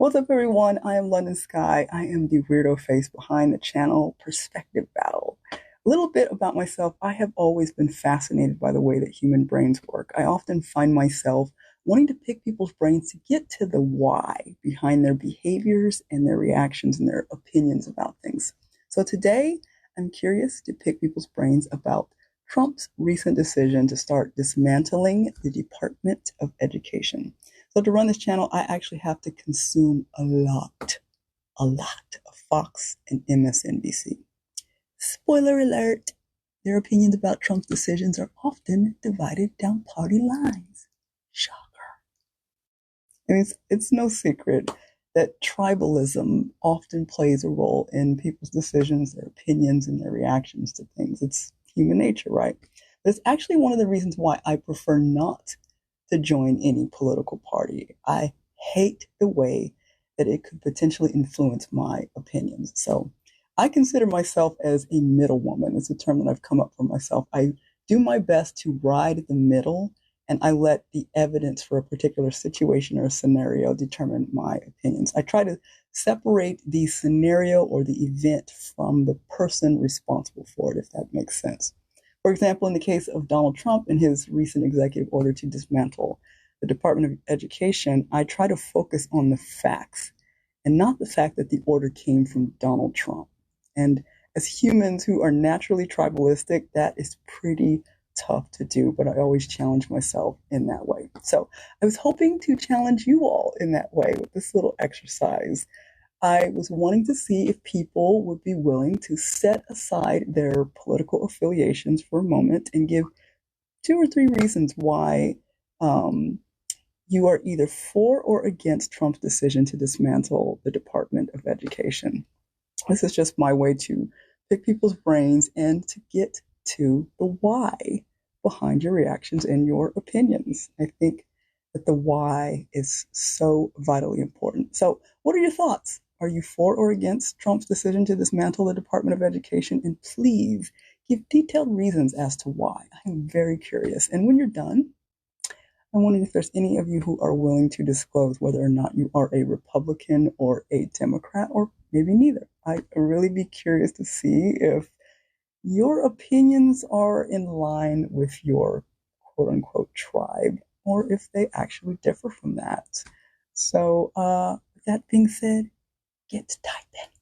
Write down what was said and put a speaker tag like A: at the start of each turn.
A: What's up, everyone? I am London Sky. I am the weirdo face behind the channel Perspective Battle. A little bit about myself. I have always been fascinated by the way that human brains work. I often find myself wanting to pick people's brains to get to the why behind their behaviors and their reactions and their opinions about things. So today, I'm curious to pick people's brains about Trump's recent decision to start dismantling the Department of Education. So to run this channel, I actually have to consume a lot of Fox and MSNBC. Spoiler alert, their opinions about Trump's decisions are often divided down party lines. Shocker. I mean, it's no secret that tribalism often plays a role in people's decisions, their opinions, and their reactions to things. It's human nature, right? But it's actually one of the reasons why I prefer not to join any political party. I hate the way that it could potentially influence my opinions. So I consider myself as a middle woman. It's a term that I've come up for myself. I do my best to ride the middle, and I let the evidence for a particular situation or scenario determine my opinions. I try to separate the scenario or the event from the person responsible for it, if that makes sense. For example, in the case of Donald Trump and his recent executive order to dismantle the Department of Education, I try to focus on the facts and not the fact that the order came from Donald Trump. And as humans who are naturally tribalistic, that is pretty tough to do, but I always challenge myself in that way. So I was hoping to challenge you all in that way with this little exercise. I was wanting to see if people would be willing to set aside their political affiliations for a moment and give 2 or 3 reasons why you are either for or against Trump's decision to dismantle the Department of Education. This is just my way to pick people's brains and to get to the why behind your reactions and your opinions. I think that the why is so vitally important. So, what are your thoughts? Are you for or against Trump's decision to dismantle the Department of Education? And please give detailed reasons as to why. I'm very curious. And when you're done, I'm wondering if there's any of you who are willing to disclose whether or not you are a Republican or a Democrat, or maybe neither. I'd really be curious to see if your opinions are in line with your quote unquote tribe, or if they actually differ from that. So, with that being said, get to typing.